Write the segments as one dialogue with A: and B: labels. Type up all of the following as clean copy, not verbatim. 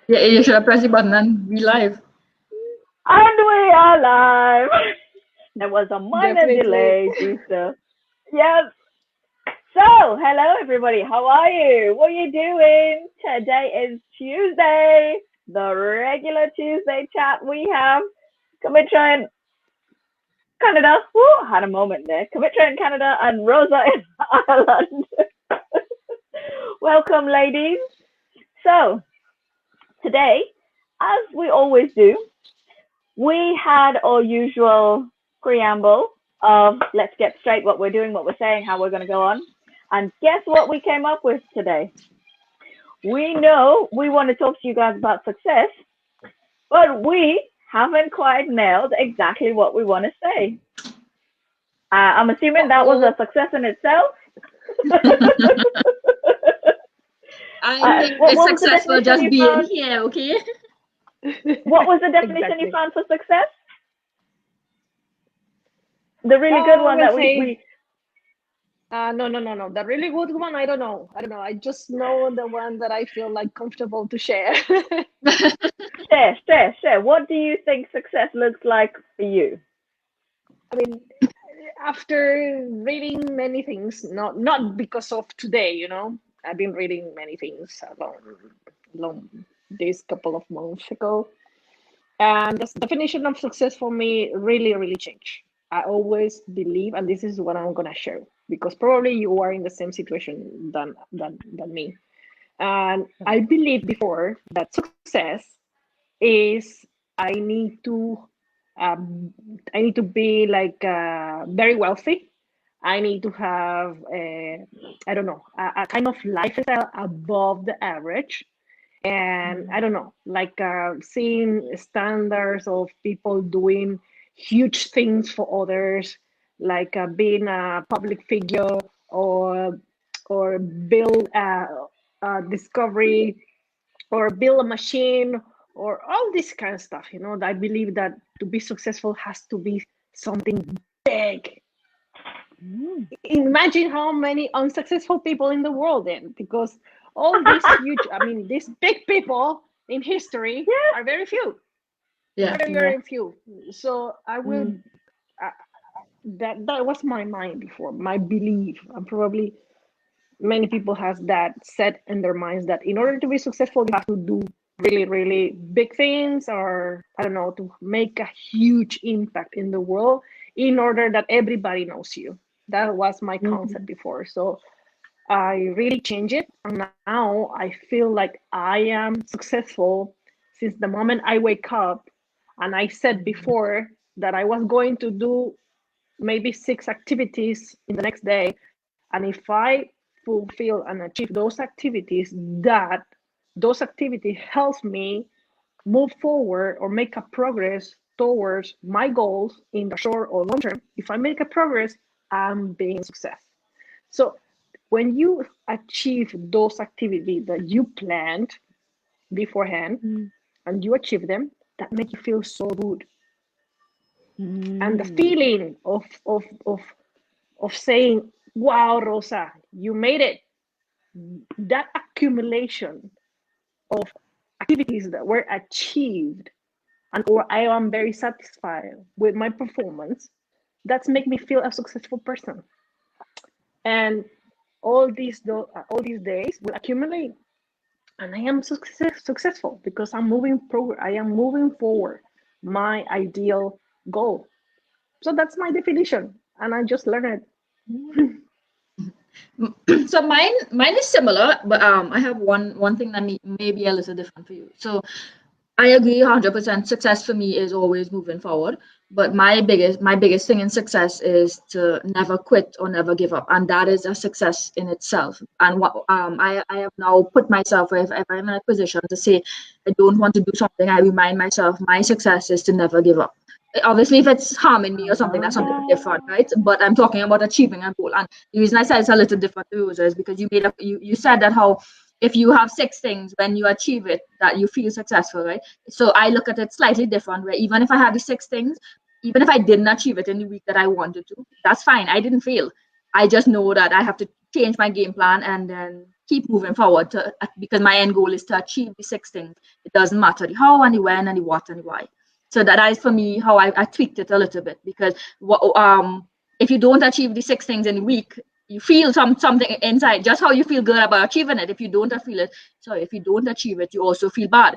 A: Yeah, you should have pressed the button and be live.
B: And we are live. There was a minor
C: Definitely.
B: delay due to. Yes. So, hello everybody. How are you? What are you doing? Today is Tuesday, the regular Tuesday chat we have. Kamitra in Canada. Woo, had a moment there. Kamitra in Canada and Rosa in Ireland. Welcome, ladies. So, today, as we always do, we had our usual preamble of let's get straight what we're doing, what we're saying, how we're going to go on. And guess what we came up with today? We know we want to talk to you guys about success, but we haven't quite nailed exactly what we want to say. I'm assuming that was a success in itself.
A: I think
B: what
A: it's
B: was the
A: successful
B: definition
A: just
B: you
A: being
B: found?
A: here, okay?
B: What was the definition you
C: Exactly.
B: found for success? The really good
C: I
B: one
C: will
B: that
C: say,
B: we
C: no. The really good one, I don't know. I just know the one that I feel like comfortable to share.
B: share. What do you think success looks like for you?
C: I mean, after reading many things, not because of today, I've been reading many things along this couple of months ago. And the definition of success for me really, really changed. I always believe, and this is what I'm gonna share, because probably you are in the same situation than me. And I believed before that success is I need to um, I need to be like very wealthy. I need to have I don't know a kind of lifestyle above the average, and I don't know, like seeing standards of people doing huge things for others, like being a public figure, or build a discovery, or build a machine, or all this kind of stuff. I believe that to be successful has to be something big. Imagine how many unsuccessful people in the world then, because all these huge, these big people in history
B: Yeah.
C: are very few,
A: Yeah.
C: very few. So I will,
B: Mm.
C: that was my mind before, my belief, and probably many people has that set in their minds that in order to be successful, you have to do really, really big things, or I don't know, to make a huge impact in the world in order that everybody knows you. That was my concept before. So I really changed it. And now I feel like I am successful since the moment I wake up. And I said before that I was going to do maybe 6 activities in the next day. And if I fulfill and achieve those activities, that those activities help me move forward or make a progress towards my goals in the short or long term. If I make a progress, I'm being success. So when you achieve those activities that you planned beforehand and you achieve them, that make you feel so good. And the feeling of saying, wow, Rosa, you made it. That accumulation of activities that were achieved, and or I am very satisfied with my performance, that's make me feel a successful person. And all these days will accumulate, and I am successful because I am moving forward my ideal goal. So that's my definition, and I just learned it.
A: So mine is similar, but I have one thing that may be a little different for you. So I agree 100%. Success for me is always moving forward. But my biggest thing in success is to never quit or never give up, and that is a success in itself. And what I have now put myself, if I'm in a position to say I don't want to do something, I remind myself my success is to never give up. Obviously, if it's harming me or something, that's something different, right? But I'm talking about achieving a goal, and the reason I said it's a little different to Rosa is because you said that how if you have 6 things when you achieve it that you feel successful, right? So I look at it slightly different, where even if I had the 6 things, even if I didn't achieve it in the week that I wanted to, that's fine. I didn't fail. I just know that I have to change my game plan and then keep moving forward because my end goal is to achieve the 6 things. It doesn't matter the how and the when and the what and the why. So that is for me how I tweaked it a little bit, because if you don't achieve the 6 things in a week, you feel something inside, just how you feel good about achieving it. If you don't achieve it, you also feel bad.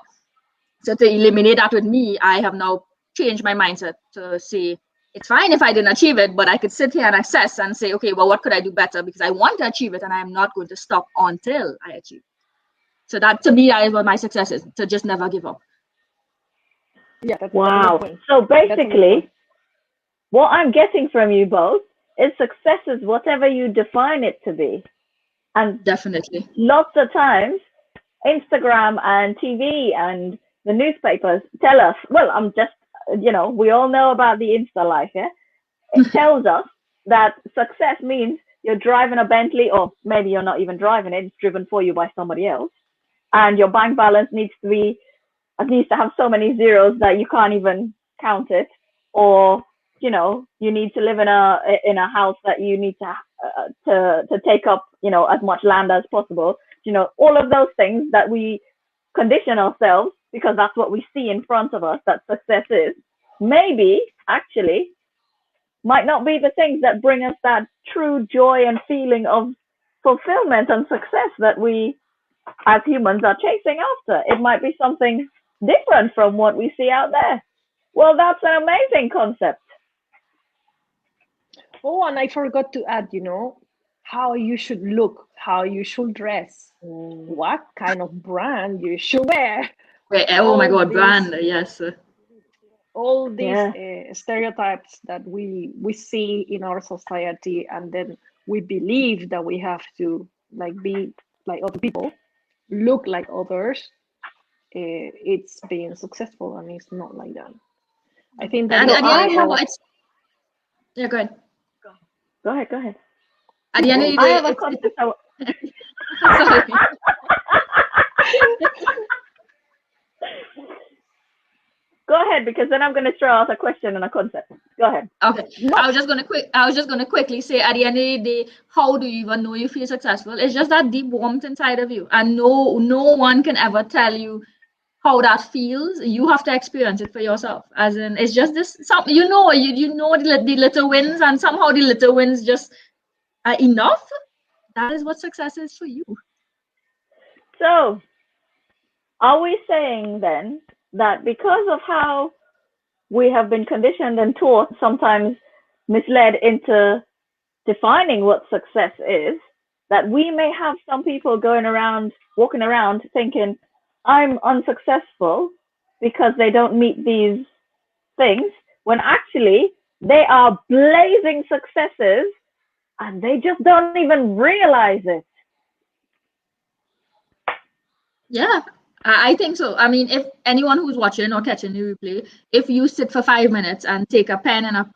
A: So to eliminate that with me, I have now changed my mindset to say it's fine if I didn't achieve it, but I could sit here and assess and say, okay, well, what could I do better? Because I want to achieve it and I'm not going to stop until I achieve it. So that, to me, that is what my success is, to just never give up.
C: Yeah, that's
B: Wow.
C: a good point.
B: So
C: That's a good
B: basically,
C: point.
B: what I'm getting from you both is success is whatever you define it to be. And
A: Definitely.
B: lots of times, Instagram and TV and the newspapers tell us, well, I'm just, we all know about the Insta life, yeah? It tells us that success means you're driving a Bentley, or maybe you're not even driving it, it's driven for you by somebody else. And your bank balance needs to have so many zeros that you can't even count it, or you need to live in a house that you need to take up as much land as possible. All of those things that we condition ourselves because that's what we see in front of us that success is, maybe actually might not be the things that bring us that true joy and feeling of fulfillment and success that we as humans are chasing after. It might be something different from what we see out there. Well, that's an amazing concept.
C: Oh, and I forgot to add, how you should look, how you should dress, what kind of brand you should wear.
A: Oh my
C: All
A: God,
C: these,
A: brand, yes.
C: all these
B: Yeah.
C: stereotypes that we see in our society, and then we believe that we have to be like other people, look like others. It's being successful, and it's not like that. I think that
A: And
B: So
C: it's
A: at the end
B: I
A: of the
C: like
A: day,
B: have
C: our
A: it's, yeah, go ahead.
B: Go ahead. Go ahead.
A: At the end of the
B: I
A: day,
B: have a
A: it's
B: concept.
A: sorry.
B: Go ahead, because then I'm going to throw out a question and a concept. Go ahead.
A: Okay.
B: No.
A: I was just gonna quickly say, at the end of the day, how do you even know you feel successful? It's just that deep warmth inside of you. And no one can ever tell you how that feels. You have to experience it for yourself. As in, it's just this you know the little wins, and somehow the little wins just are enough. That is what success is for you.
B: So, are we saying then that because of how we have been conditioned and taught, sometimes misled into defining what success is, that we may have some people walking around thinking, I'm unsuccessful because they don't meet these things, when actually they are blazing successes and they just don't even realize it?
A: Yeah, I think so. I mean, if anyone who's watching or catching the replay, if you sit for 5 minutes and take a pen and a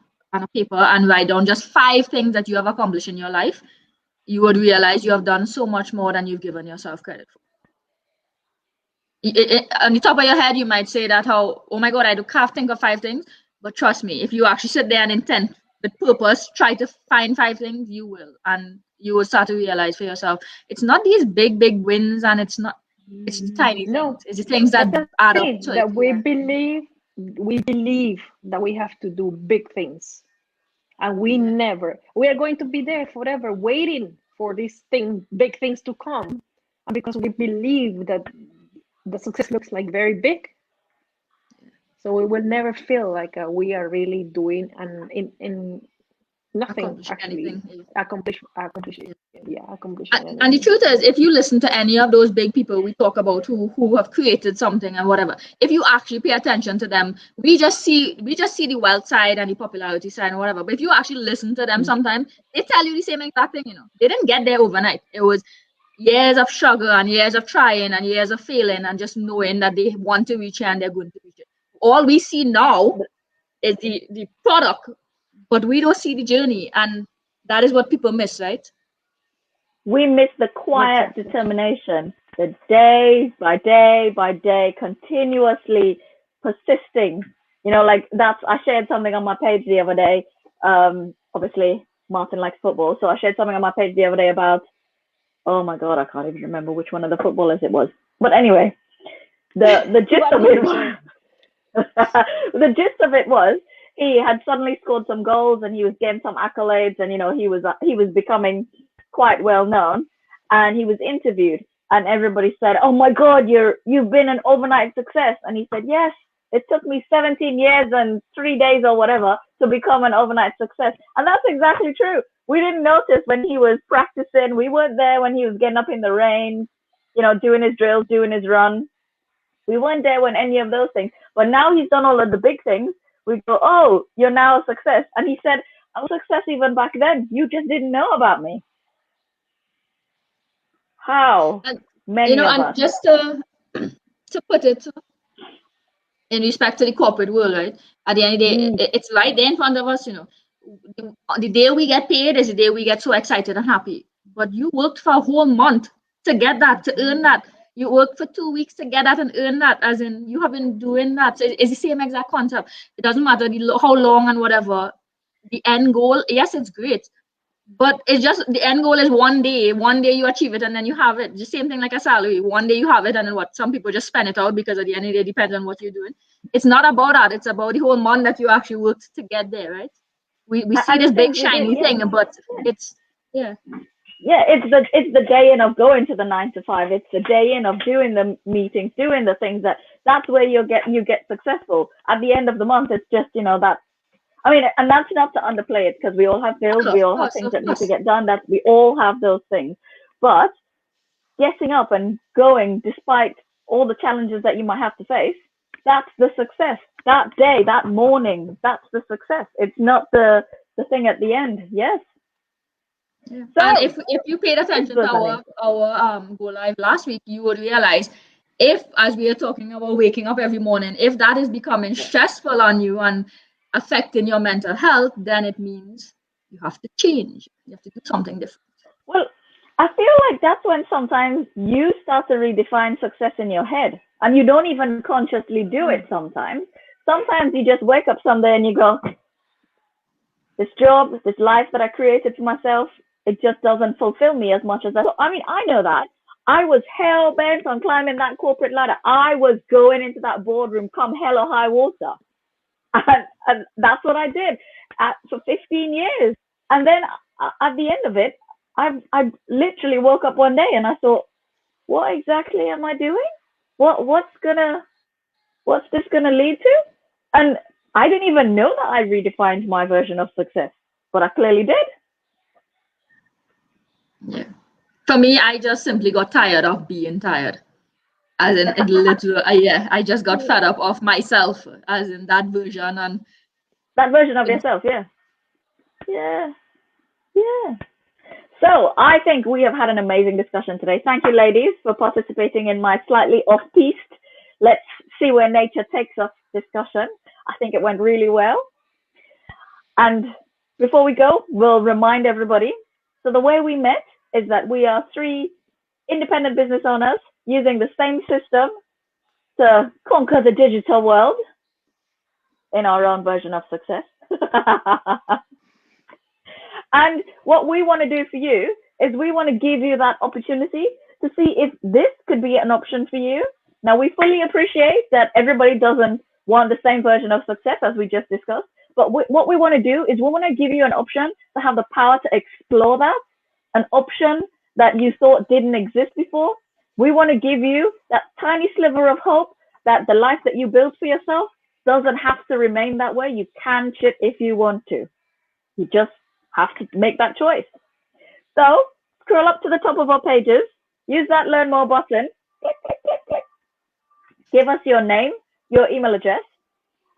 A: paper and write down just 5 things that you have accomplished in your life, you would realize you have done so much more than you've given yourself credit for. On the top of your head, you might say that oh my God, I can't think of 5 things. But trust me, if you actually sit there and intent with purpose, try to find 5 things, you will. And you will start to realize for yourself, it's not these big wins, and it's the tiny
C: no,
A: things. It's the things that
C: that's
A: add up
C: it,
A: to
C: that
A: it.
C: we believe that we have to do big things, and we are going to be there forever waiting for these big things to come, and because we believe that the success looks like very big, so we will never feel like we are really doing and in nothing
A: Accomplishing
C: actually
A: anything.
C: accomplishing
A: And the
C: anything.
A: truth is, if you listen to any of those big people we talk about who have created something and whatever, if you actually pay attention to them, we just see the wealth side and the popularity side and whatever. But if you actually listen to them, sometimes they tell you the same exact thing. They didn't get there overnight. It was years of struggle and years of trying and years of failing and just knowing that they want to reach it and they're going to reach it. All we see now is the product, but we don't see the journey, and that is what people miss, right?
B: We miss the quiet
C: Exactly.
B: determination, the day by day, continuously persisting. Like I shared something on my page the other day. Obviously, Martin likes football, so I shared something on my page the other day about, oh my God, I can't even remember which one of the footballers it was. But anyway, The gist
C: What
B: of
C: did
B: it
C: you
B: was,
C: say?
B: the gist of it was he had suddenly scored some goals and he was getting some accolades, and he was becoming quite well known, and he was interviewed, and everybody said, "Oh my God, you've been an overnight success," and he said, "Yes, it took me 17 years and 3 days or whatever to become an overnight success," and that's exactly true. We didn't notice when he was practicing. We weren't there when he was getting up in the rain, doing his drills, doing his run. We weren't there when any of those things. But now he's done all of the big things. We go, "Oh, you're now a success." And he said, "I was a success even back then. You just didn't know about me." How
A: And
B: many of
A: and
B: us?
A: just to put it in respect to the corporate world, right? At the end of the day,
B: Mm,
A: it's right there in front of us. The day we get paid is the day we get so excited and happy. But you worked for a whole month to get that, to earn that. You worked for 2 weeks to get that and earn that. As in, you have been doing that. So it's the same exact concept. It doesn't matter how long and whatever. The end goal, yes, it's great. But it's just the end goal is one day. One day you achieve it and then you have it. The same thing like a salary. One day you have it and then what? Some people just spend it out because at the end of the day, it depends on what you're doing. It's not about that. It's about the whole month that you actually worked to get there, right? We see
B: and the
A: this big
B: things we did,
A: shiny
B: yeah.
A: thing, but it's yeah.
B: Yeah, it's the day in of going to the 9 to 5. It's the day in of doing the meetings, doing the things that's where you get successful. At the end of the month, it's just that. I mean, and that's not to underplay it, because we all have bills,
A: Oh,
B: we
A: of
B: all have
A: course,
B: things
A: of
B: that need to
A: course.
B: get done. That we all have those things, but getting up and going despite all the challenges that you might have to face, that's the success. That day, that morning, that's the success. It's not the thing at the end. Yes.
A: Yeah. And
B: So,
A: if you paid
B: yes,
A: attention to
B: Rosalie.
A: our go live last week, you would realize if, as we are talking about waking up every morning, if that is becoming stressful on you and affecting your mental health, then it means you have to change. You have to do something different.
B: Well, I feel like that's when sometimes you start to redefine success in your head, and you don't even consciously do it sometimes. Sometimes you just wake up someday and you go, "This job, this life that I created for myself, it just doesn't fulfill me as much as I mean, I know that. I was hell bent on climbing that corporate ladder. I was going into that boardroom come hell or high water. And that's what I did for 15 years. And then at the end of it, I literally woke up one day and I thought, what exactly am I doing? What's this gonna lead to? And I didn't even know that I redefined my version of success, but I clearly did.
A: Yeah. For me, I just simply got tired of being tired. As in, it literally, yeah, I just got fed up of myself, as in that version, and
B: That version of
A: it,
B: yourself, yeah. Yeah. Yeah. So I think we have had an amazing discussion today. Thank you, ladies, for participating in my slightly off-piste, let's see where nature takes us discussion. I think it went really well. And before we go, we'll remind everybody. So the way we met is that we are three independent business owners using the same system to conquer the digital world in our own version of success. And what we want to do for you is we want to give you that opportunity to see if this could be an option for you. Now, we fully appreciate that everybody doesn't want the same version of success as we just discussed. But what we want to do is we want to give you an option to have the power to explore that, an option that you thought didn't exist before. We want to give you that tiny sliver of hope that the life that you build for yourself doesn't have to remain that way. You can shift if you want to. You just have to make that choice. So scroll up to the top of our pages, use that learn more button, click, click, click, click. Give us your name, your email address,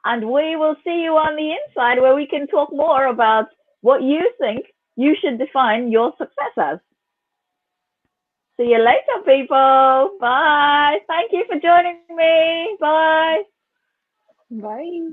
B: and we will see you on the inside where we can talk more about what you think you should define your success as. See you later, people. Bye. Thank you for joining me. Bye.
C: Bye.